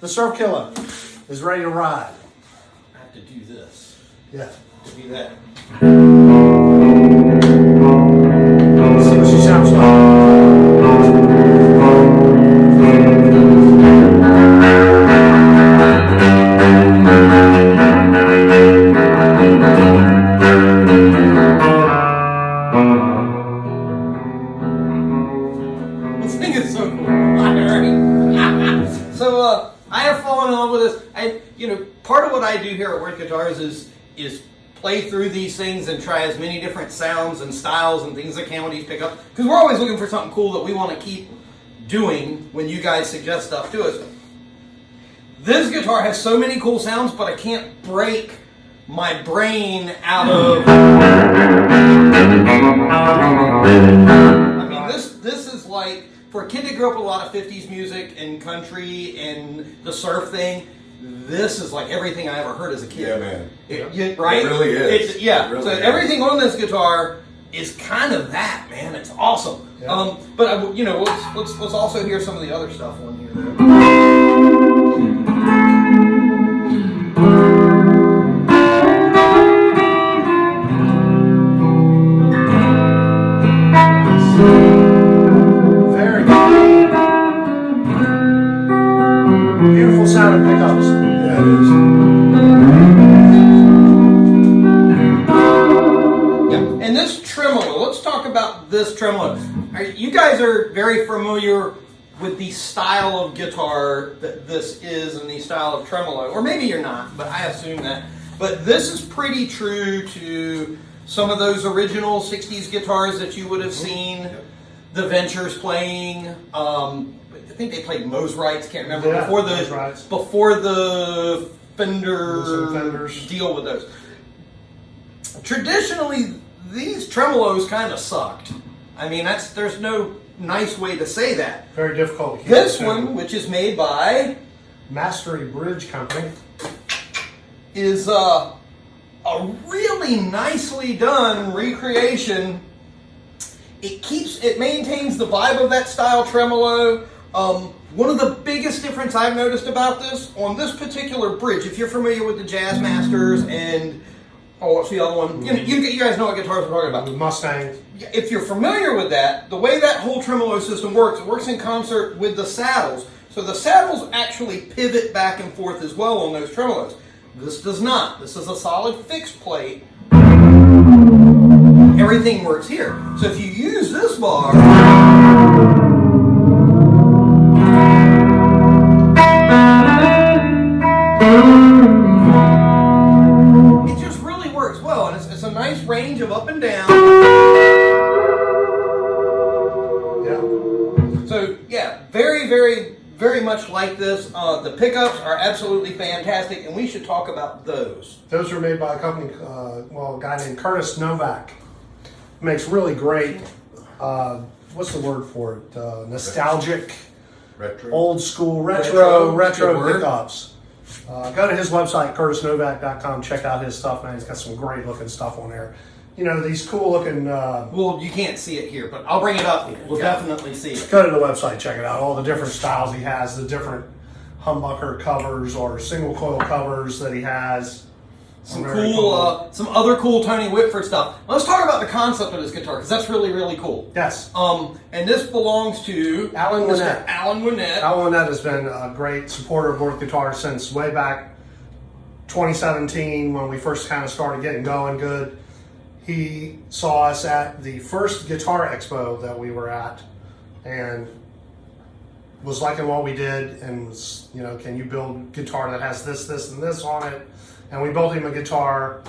The Surf Killa is ready to ride. I have to do this. Yeah. To do that. Let's see what she sounds like. This thing is so cool. So I have fallen in love with this. Part of what I do here at Winnett Guitars is play through these things and try as many different sounds and styles and things I can with these pickups, because we're always looking for something cool that we want to keep doing when you guys suggest stuff to us. This guitar has so many cool sounds, but I can't break my brain out of. I mean, this is like, for a kid that grew up with a lot of 50s music and country and the surf thing, this is like everything I ever heard as a kid. Yeah, man. Right? It really is. It really so is. everything on this guitar is kind of that, man. It's awesome. Yeah. But let's also hear some of the other stuff on here. Very good. Beautiful sounding pickups. Yeah, it is. Yeah, and this tremolo. Let's talk about this tremolo. You guys are very familiar with the style of guitar that this is and the style of tremolo, or maybe you're not, but I assume that. But this is pretty true to some of those original 60s guitars that you would have seen the Ventures playing. I think they played Mosrites, can't remember, Yeah, before Mosrites. the Fender Some Fenders. deal with those. Traditionally, these tremolos kind of sucked. I mean, there's no nice way to say that. Very difficult. to keep This it one, tuned. which is made by, Mastery Bridge Company. is a really nicely done recreation. It maintains the vibe of that style tremolo. One of the biggest difference I've noticed about this, on this particular bridge, if you're familiar with the Jazz Masters and, what's the other one? You guys know what guitars we're talking about. The Mustang. If you're familiar with that, the way that whole tremolo system works, it works in concert with the saddles. So the saddles actually pivot back and forth as well on those tremolos. This does not. This is a solid fixed plate. Everything works here. So if you use this bar, it just really works well, and it's a nice range of up and down. Yeah. So yeah, very, very, very much like this. The pickups are absolutely fantastic, and we should talk about those. Those are made by a company, a guy named Curtis Novak. Makes really great, what's the word for it? Nostalgic, Retro. old school, retro Good word. pickups. Go to his website, curtisnovak.com. Check out his stuff, man. He's got some great looking stuff on there. You know, these cool looking, Well, you can't see it here, but I'll bring it up. We'll definitely see it. go to the website, check it out. All the different styles he has, the different humbucker covers or single coil covers that he has. Some Very cool, some other cool Tony Whitford stuff. Let's talk about the concept of this guitar, because that's really, really cool. Yes. And this belongs to Alan Mr. Winnett. Alan Winnett. Alan Winnett has been a great supporter of Winnett Guitars since way back 2017 when we first kind of started getting going good. He saw us at the first guitar expo that we were at and was liking what we did and was, can you build a guitar that has this, this, and this on it? And we built him a guitar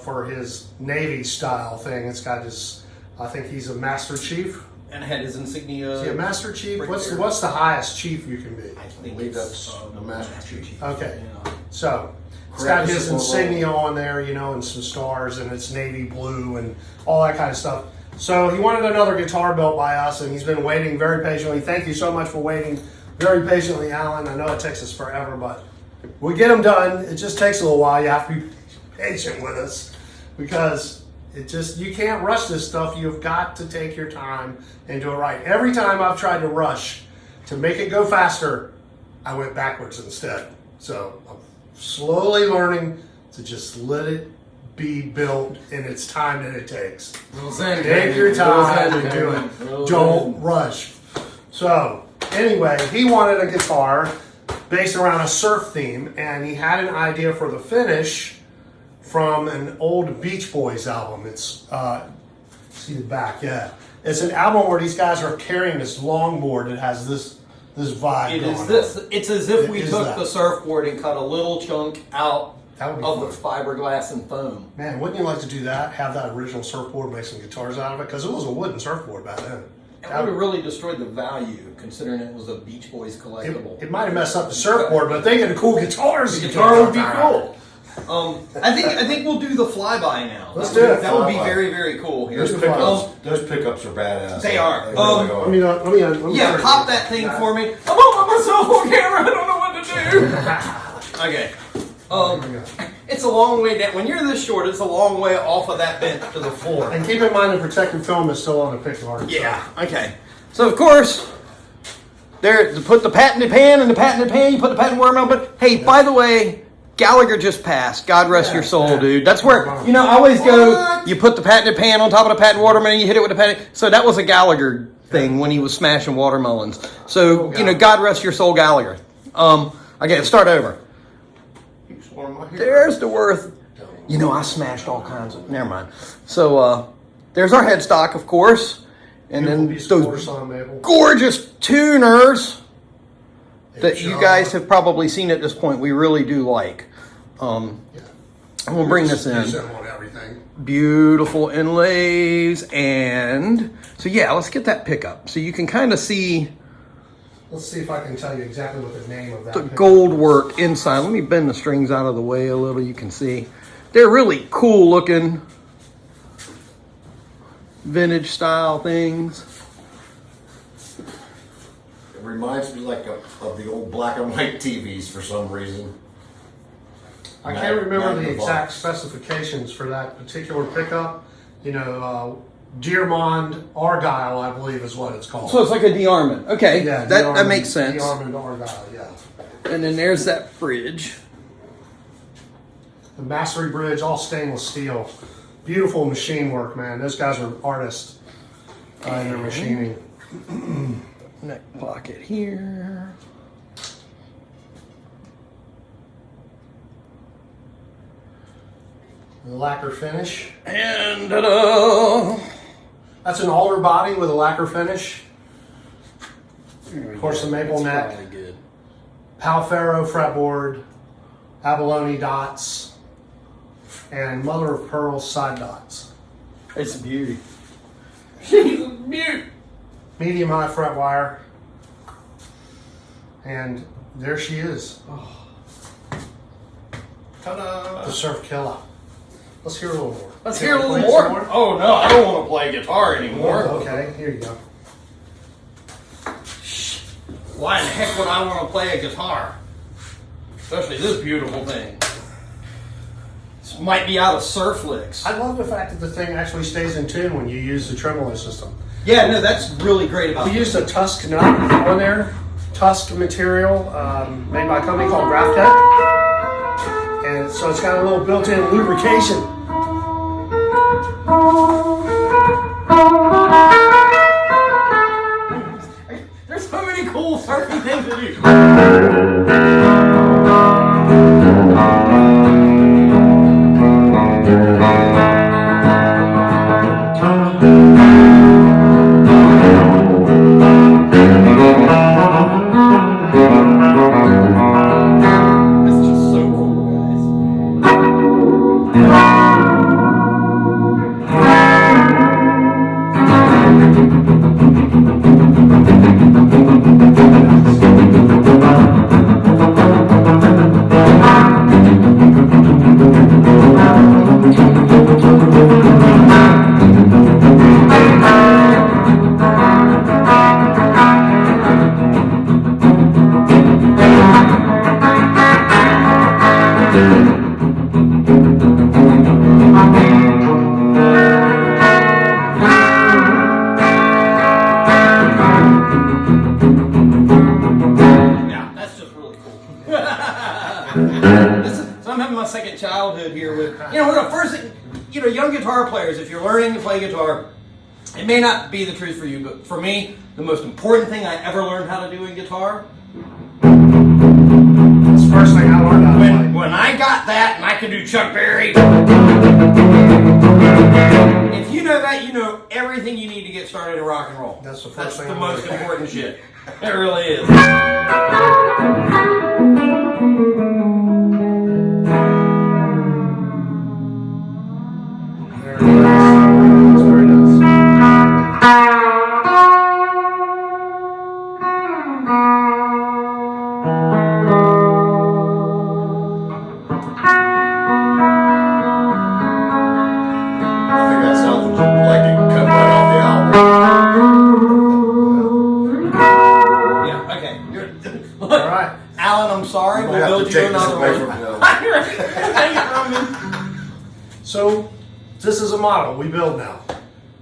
for his Navy style thing. It's got his, I think he's a Master Chief. And had his insignia. Is he a Master Chief? right What's there. what's the highest chief you can be? I I think believe it's that's the Master Chief. Okay. yeah. So it's got Correct. his insignia on there, and some stars, and it's navy blue and all that kind of stuff. So he wanted another guitar built by us, and he's been waiting very patiently. Thank you so much for waiting very patiently, Alan. I know it takes us forever, but we get them done. It just takes a little while. You have to be patient with us because you can't rush this stuff. You've got to take your time and do it right. Every time I've tried to rush to make it go faster, I went backwards instead. So I'm slowly learning to just let it be built in its time that it takes. Take your time and do it. Don't rush. So anyway, he wanted a guitar based around a surf theme, and he had an idea for the finish from an old Beach Boys album. It's see the back, yeah. It's an album where these guys are carrying this longboard that has this vibe. It going is on. this. It's as if we It is took that. the surfboard and cut a little chunk out That would be of the fun. fiberglass and foam. Man, wouldn't you like to do that? Have that original surfboard, make some guitars out of it? Because it was a wooden surfboard back then. It would have really destroyed the value, considering it was a Beach Boys collectible. It might have messed up the surfboard, but they get a cool guitars. The guitar would be cool. I think we'll do the flyby now. Let's do it. That would be Flyby. very, very cool here. Those pickups are badass. They are. really are. Let me Yeah, pop that thing for me. I'm on my cell phone camera. I don't know what to do. Okay. It's a long way down. When you're this short, it's a long way off of that bench to the floor. And keep in mind the protective film is still on the picture art. Yeah. Okay. So of course, there to put the patented pan in the patented pan. You put the patented watermelon. But hey, by the way, Gallagher just passed. God rest your soul, dude. That's where I always go. You put the patented pan on top of the patented watermelon. And you hit it with the patented. So that was a Gallagher thing when he was smashing watermelons. So God rest your soul, Gallagher. Okay, let's start over. There's the worth. I smashed all kinds of. Never mind. So there's our headstock, of course, and then those gorgeous tuners that you guys have probably seen at this point. We really do like. I'm gonna bring this in. Beautiful inlays, and so let's get that pickup so you can kind of see. Let's see if I can tell you exactly what the name of that. The gold work inside. Let me bend the strings out of the way a little. You can see they're really cool looking vintage style things. It reminds me of the old black and white TVs for some reason. I can't remember the exact specifications for that particular pickup. Dearmond Argyle, I believe, is what it's called. So it's like a de-armament. Okay, Yeah, that makes sense. Dearmond Argyle, yeah. And then there's that bridge. The mastery bridge, all stainless steel. Beautiful machine work, man. Those guys are artists in their machining. Neck pocket here. The lacquer finish. And ta-da! That's an Alder body with a lacquer finish. Of course, the maple neck. Probably good. Ferro fretboard, abalone dots, and mother of pearl side dots. It's a beauty. She's a beauty. Medium high fret wire. And there she is. Oh. Ta-da! The Surf Killa. Let's hear a little more. Let's hear a little more. Oh no, I don't want to play guitar anymore. Okay, here you go. Why in the heck would I want to play a guitar? Especially this beautiful thing. This might be out of surf licks. I love the fact that the thing actually stays in tune when you use the tremolo system. Yeah, no, that's really great about We it. used a Tusk nut on there. Tusk material made by a company called Graftech. And so it's got a little built-in lubrication. There's so many cool surfing things to do. It's just so cool, guys. first thing, young guitar players, if you're learning to play guitar, it may not be the truth for you, but for me, the most important thing I ever learned how to do in guitar. That's the first thing I learned how to play. When I got that and I could do Chuck Berry, if you know that, you know everything you need to get started in rock and roll. That's the first thing the I most learned. important shit. It really is. There it is. That's very nice. I think that sounds like it cut right off the album. Yeah, okay. All right. Alan, I'm sorry. You We'll might have build to you take this another away one. from him. Take it from me. So this is a model we build now.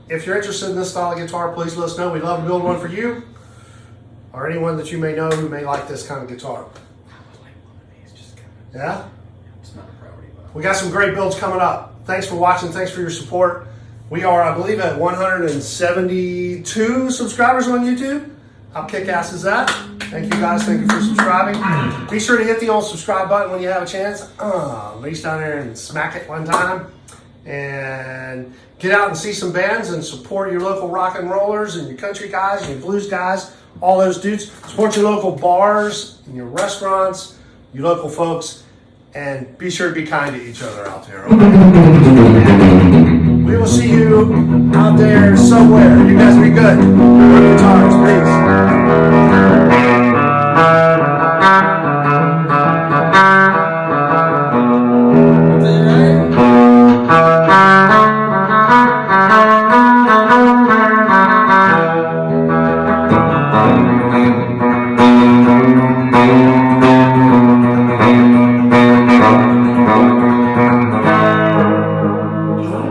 If you're interested in this style of guitar, please let us know. We'd love to build one for you or anyone that you may know who may like this kind of guitar. Yeah? It's not a priority, but We got some great builds coming up. Thanks for watching. Thanks for your support. We are, I believe, at 172 subscribers on YouTube. How kick-ass is that? Thank you guys. Thank you for subscribing. Be sure to hit the old subscribe button when you have a chance. Reach down there and smack it one time. And get out and see some bands and support your local rock and rollers and your country guys and your blues guys, all those dudes. Support your local bars and your restaurants, your local folks, and be sure to be kind to each other out there. Okay? We will see you out there somewhere. You guys be good. Work guitars, peace.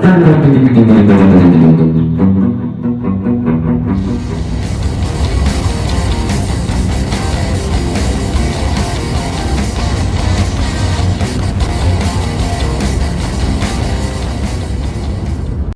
Thank you.